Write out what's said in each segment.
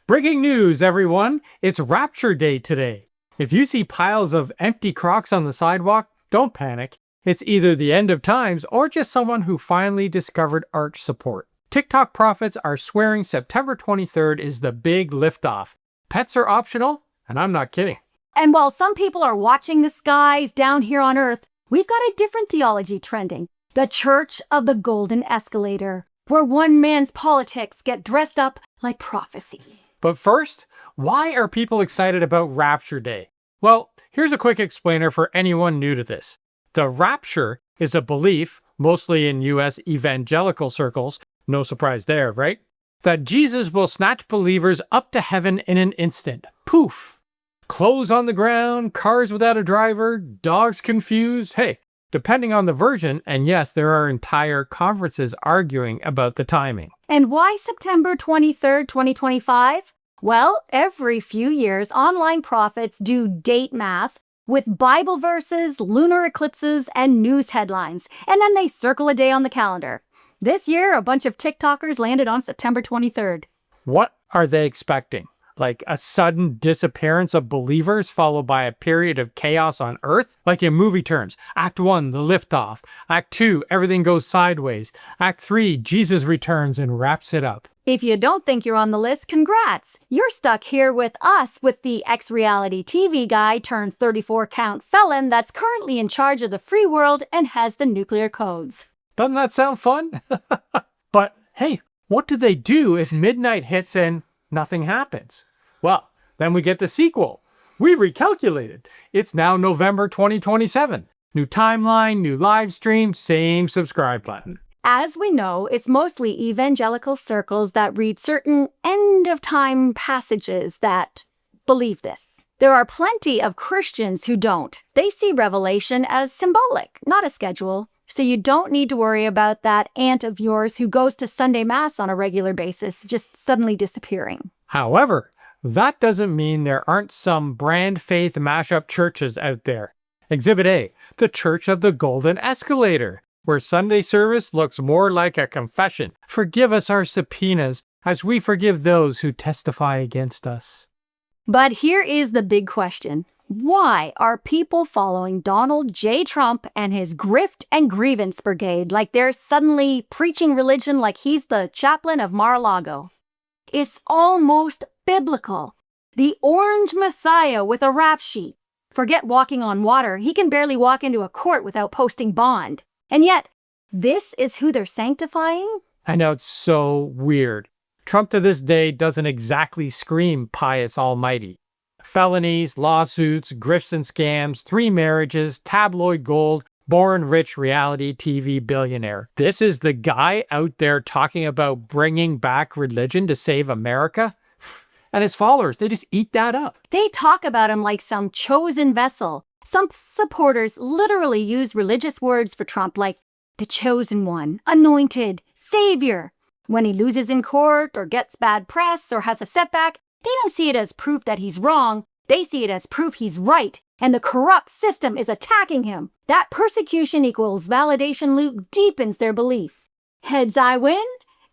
Breaking news, everyone! It's Rapture Day today. If you see piles of empty Crocs on the sidewalk, don't panic. It's either the end of times or just someone who finally discovered arch support. TikTok prophets are swearing September 23rd is the big liftoff. Pets are optional, and I'm not kidding. And while some people are watching the skies down here on Earth, we've got a different theology trending. The Church of the Golden Escalator, where one man's politics get dressed up like prophecy. But first, why are people excited about Rapture Day? Well, here's a quick explainer for anyone new to this. The rapture is a belief, mostly in US evangelical circles, no surprise there, right? That Jesus will snatch believers up to heaven in an instant. Poof! Clothes on the ground, cars without a driver, dogs confused. Hey, depending on the version, and yes, there are entire conferences arguing about the timing. And why September 23rd, 2025? Well, every few years, online prophets do date math with Bible verses, lunar eclipses, and news headlines, and then they circle a day on the calendar. This year, a bunch of TikTokers landed on September 23rd. What are they expecting? Like a sudden disappearance of believers followed by a period of chaos on Earth? Like in movie terms, Act 1, the liftoff. Act 2, everything goes sideways. Act 3, Jesus returns and wraps it up. If you don't think you're on the list, congrats! You're stuck here with us with the ex-reality TV guy turned 34-count felon that's currently in charge of the free world and has the nuclear codes. Doesn't that sound fun? But hey, what do they do if midnight hits and nothing happens? Well, then we get the sequel. We recalculated. It's now November 2027. New timeline, new live stream, same subscribe button. As we know, it's mostly evangelical circles that read certain end-of-time passages that believe this. There are plenty of Christians who don't. They see Revelation as symbolic, not a schedule. So you don't need to worry about that aunt of yours who goes to Sunday Mass on a regular basis just suddenly disappearing. However, that doesn't mean there aren't some brand faith mashup churches out there. Exhibit A, the Church of the Golden Escalator, where Sunday service looks more like a confession. Forgive us our subpoenas as we forgive those who testify against us. But here is the big question. Why are people following Donald J. Trump and his grift and grievance brigade like they're suddenly preaching religion like he's the chaplain of Mar-a-Lago? It's almost biblical. The orange messiah with a rap sheet. Forget walking on water, he can barely walk into a court without posting bond. And yet, this is who they're sanctifying? I know, it's so weird. Trump to this day doesn't exactly scream pious almighty. Felonies, lawsuits, grifts and scams, 3 marriages, tabloid gold, born rich reality TV billionaire. This is the guy out there talking about bringing back religion to save America? And his followers, they just eat that up. They talk about him like some chosen vessel. Some supporters literally use religious words for Trump like the chosen one, anointed, savior. When he loses in court or gets bad press or has a setback, they don't see it as proof that he's wrong. They see it as proof he's right, and the corrupt system is attacking him. That persecution equals validation loop deepens their belief. Heads, I win.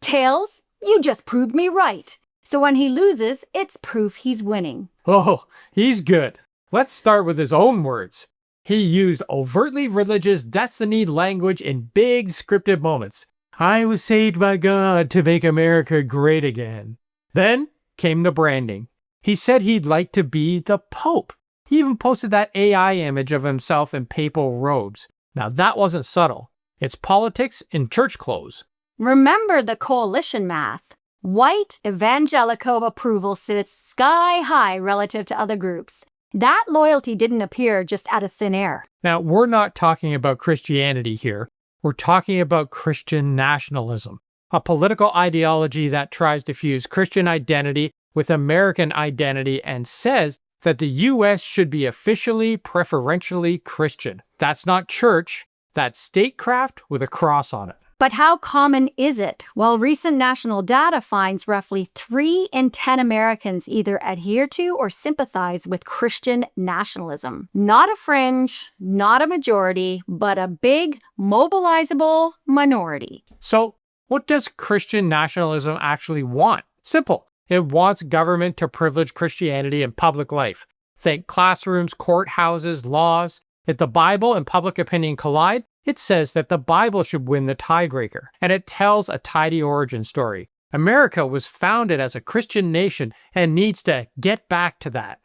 Tails, you just proved me right. So when he loses, it's proof he's winning. Oh, he's good. Let's start with his own words. He used overtly religious destiny language in big scripted moments. I was saved by God to make America great again. Then came the branding. He said he'd like to be the Pope. He even posted that AI image of himself in papal robes. Now that wasn't subtle. It's politics in church clothes. Remember the coalition math. White evangelical approval sits sky high relative to other groups. That loyalty didn't appear just out of thin air. Now, we're not talking about Christianity here. We're talking about Christian nationalism, a political ideology that tries to fuse Christian identity with American identity and says that the U.S. should be officially, preferentially Christian. That's not church, that's statecraft with a cross on it. But how common is it? Well, recent national data finds roughly 3 in 10 Americans either adhere to or sympathize with Christian nationalism. Not a fringe, not a majority, but a big, mobilizable minority. So, what does Christian nationalism actually want? Simple. It wants government to privilege Christianity in public life. Think classrooms, courthouses, laws. If the Bible and public opinion collide, it says that the Bible should win the tiebreaker, and it tells a tidy origin story. America was founded as a Christian nation and needs to get back to that.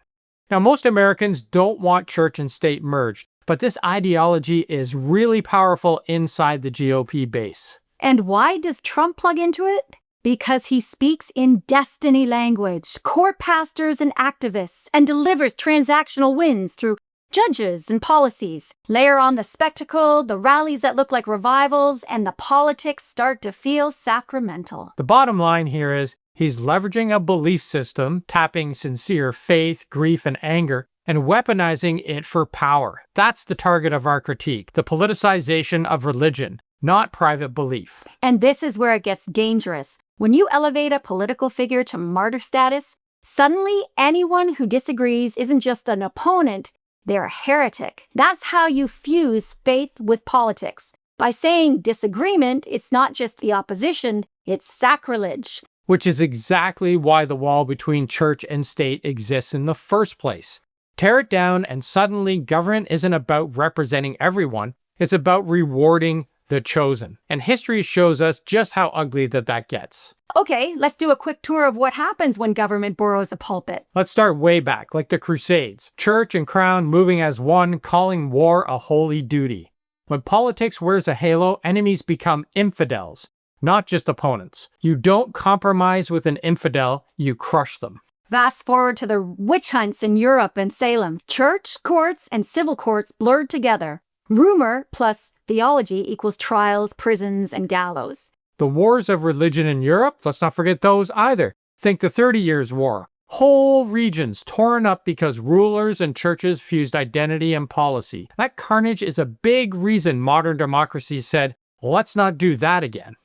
Now, most Americans don't want church and state merged, but this ideology is really powerful inside the GOP base. And why does Trump plug into it? Because he speaks in destiny language, court pastors and activists, and delivers transactional wins through judges and policies. Layer on the spectacle, the rallies that look like revivals, and the politics start to feel sacramental. The bottom line here is he's leveraging a belief system, tapping sincere faith, grief, and anger, and weaponizing it for power. That's the target of our critique, the politicization of religion, not private belief. And this is where it gets dangerous. When you elevate a political figure to martyr status, suddenly anyone who disagrees isn't just an opponent, they're a heretic. That's how you fuse faith with politics. By saying disagreement, it's not just the opposition, it's sacrilege. Which is exactly why the wall between church and state exists in the first place. Tear it down and suddenly government isn't about representing everyone, it's about rewarding the chosen. And history shows us just how ugly that gets. Okay, let's do a quick tour of what happens when government borrows a pulpit. Let's start way back, like the Crusades. Church and crown moving as one, calling war a holy duty. When politics wears a halo, enemies become infidels, not just opponents. You don't compromise with an infidel, you crush them. Fast forward to the witch hunts in Europe and Salem. Church courts and civil courts blurred together. Rumor plus theology equals trials, prisons, and gallows. The wars of religion in Europe, let's not forget those either. Think the 30 Years' War. Whole regions torn up because rulers and churches fused identity and policy. That carnage is a big reason modern democracies said, let's not do that again.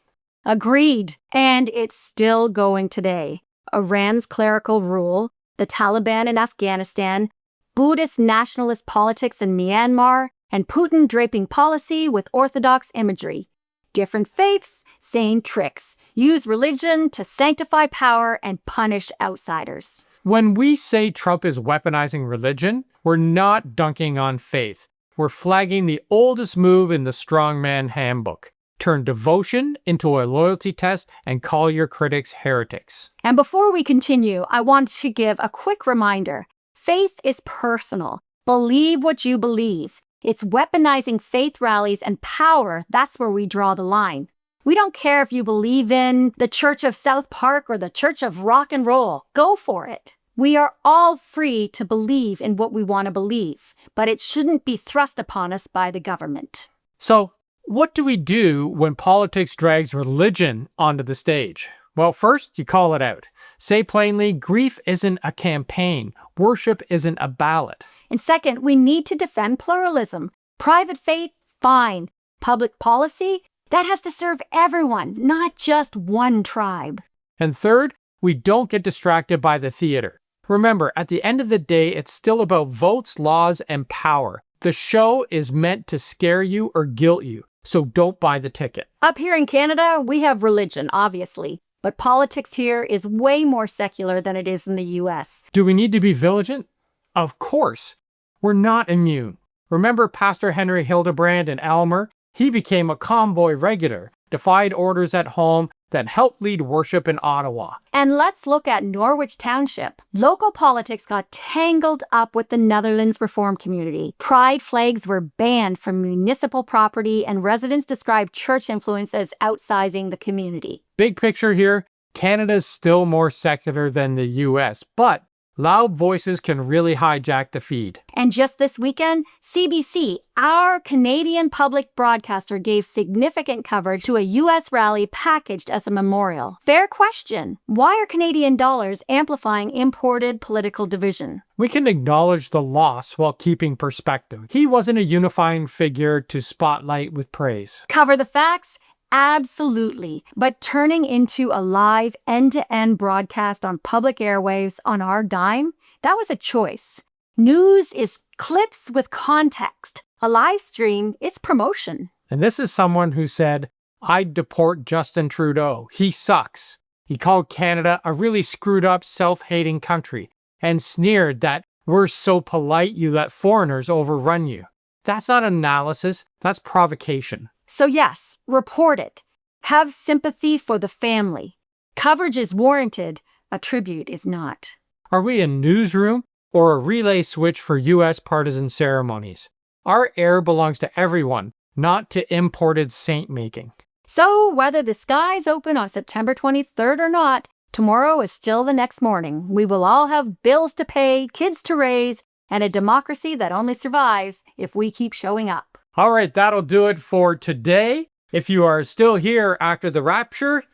Agreed. And it's still going today. Iran's clerical rule, the Taliban in Afghanistan, Buddhist nationalist politics in Myanmar, and Putin draping policy with orthodox imagery. Different faiths, same tricks. Use religion to sanctify power and punish outsiders. When we say Trump is weaponizing religion, we're not dunking on faith. We're flagging the oldest move in the strongman handbook. Turn devotion into a loyalty test and call your critics heretics. And before we continue, I want to give a quick reminder. Faith is personal. Believe what you believe. It's weaponizing faith rallies and power. That's where we draw the line. We don't care if you believe in the Church of South Park or the Church of Rock and Roll. Go for it. We are all free to believe in what we want to believe, but it shouldn't be thrust upon us by the government. So, what do we do when politics drags religion onto the stage? Well, first, you call it out. Say plainly, grief isn't a campaign. Worship isn't a ballot. And second, we need to defend pluralism. Private faith, fine. Public policy, that has to serve everyone, not just one tribe. And third, we don't get distracted by the theater. Remember, at the end of the day, it's still about votes, laws, and power. The show is meant to scare you or guilt you, so don't buy the ticket. Up here in Canada, we have religion, obviously. But politics here is way more secular than it is in the US. Do we need to be vigilant? Of course. We're not immune. Remember Pastor Henry Hildebrand in Elmer? He became a convoy regular, defied orders at home, then helped lead worship in Ottawa. And let's look at Norwich Township. Local politics got tangled up with the Netherlands Reform community. Pride flags were banned from municipal property, and residents described church influence as outsizing the community. Big picture here, Canada's still more secular than the US, but loud voices can really hijack the feed. And just this weekend, CBC, our Canadian public broadcaster, gave significant coverage to a US rally packaged as a memorial. Fair question. Why are Canadian dollars amplifying imported political division? We can acknowledge the loss while keeping perspective. He wasn't a unifying figure to spotlight with praise. Cover the facts? Absolutely. But turning into a live end-to-end broadcast on public airwaves on our dime, that was a choice. News is clips with context. A live stream, it's promotion. And this is someone who said, I'd deport Justin Trudeau. He sucks. He called Canada a really screwed up, self-hating country and sneered that we're so polite you let foreigners overrun you. That's not analysis, that's provocation. So yes, report it. Have sympathy for the family. Coverage is warranted, a tribute is not. Are we a newsroom or a relay switch for U.S. partisan ceremonies? Our air belongs to everyone, not to imported saint-making. So whether the skies open on September 23rd or not, tomorrow is still the next morning. We will all have bills to pay, kids to raise, and a democracy that only survives if we keep showing up. All right, that'll do it for today. If you are still here after the rapture,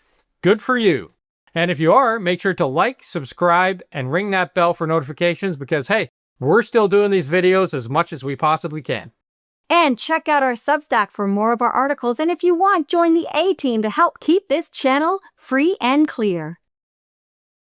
good for you. And if you are, make sure to like, subscribe, and ring that bell for notifications because, hey, we're still doing these videos as much as we possibly can. And check out our Substack for more of our articles. And if you want, join the A-Team to help keep this channel free and clear.